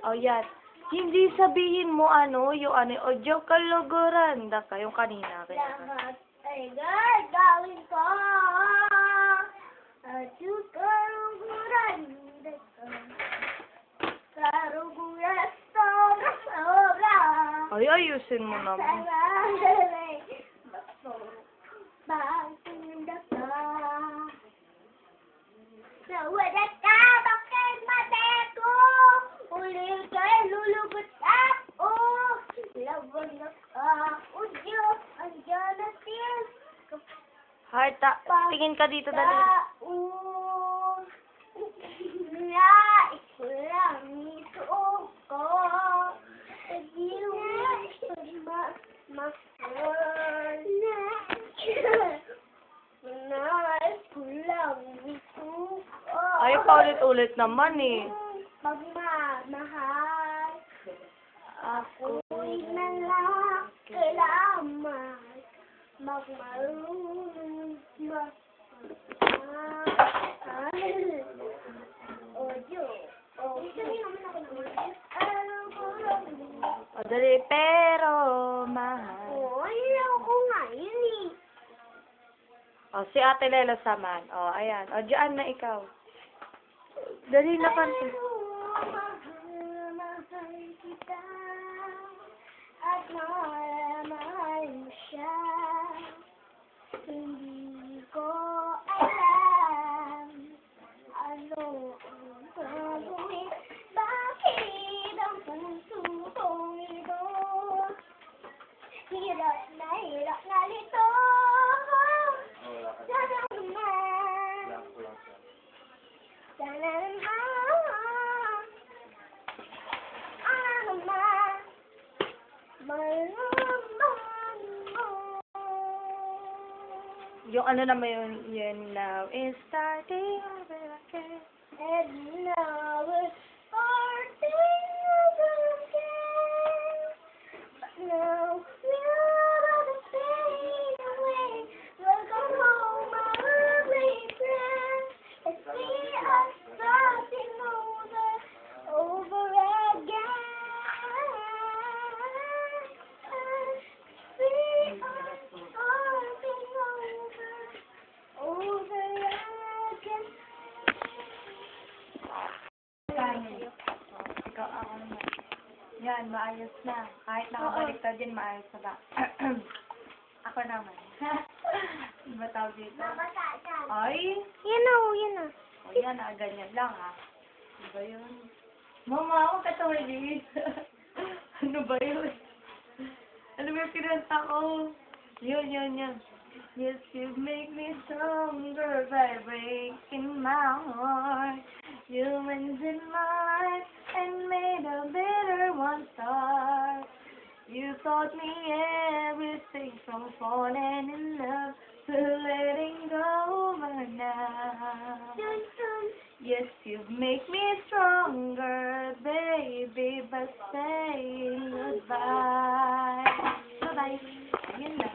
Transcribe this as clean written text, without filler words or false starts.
O yan. Hindi sabihin mo yung audio kaluguranda ka, yung kanina. Lahat ay gagawin ko. At yung kaluguranda ka. Karuguras sobra. Ay, ayusin mo naman. Bakit ka? Nawalat ka, bakit mateko? Ulit kay lulugot ako. Laban na ka, udyo, andyan na siya. Heart, tingin ka dito, dali. Nais ko lang ito ko. Nais ko lang ito ko. Ay, paulit-ulit naman eh. Magmamahal, Ako. ako'y lalaki lamang. Magmarunong magmahal. Ojo. O, dali, pero mahal. Ayaw ko nga yun eh. O, si Ate Lela Saman. O, ayan. O, diyan na ikaw. Dali na kanta. Mahal kita at mahal mo siya. Hindi ko alam ano ang gagawin. Bakit ang puso kong ito hirap na nito. Sana naman, sana naman, malaman mo. Yung ano naman yun now is starting over again. And now it's starting over again. But now we're gonna fade away. Welcome home, my lovely friend. And see us starting over again. See us starting over again. Ikaw ako naman. Yan, maayos na. Kahit nakabaliktad din, maayos na ba? Ako naman. Diba tawag dito? Ay! Yan o. O yan ganyan lang Diba yun? Mama, huwag ka tawagin. Ano ba yun? Ano ba yung pinanta ko? Yun. Yes, you make me stronger by breaking my heart. You ended mine and made a better one start. You taught me everything from falling in love to letting go over now. Yes, you make me stronger, baby, by saying goodbye. Bye-bye. Ayun na.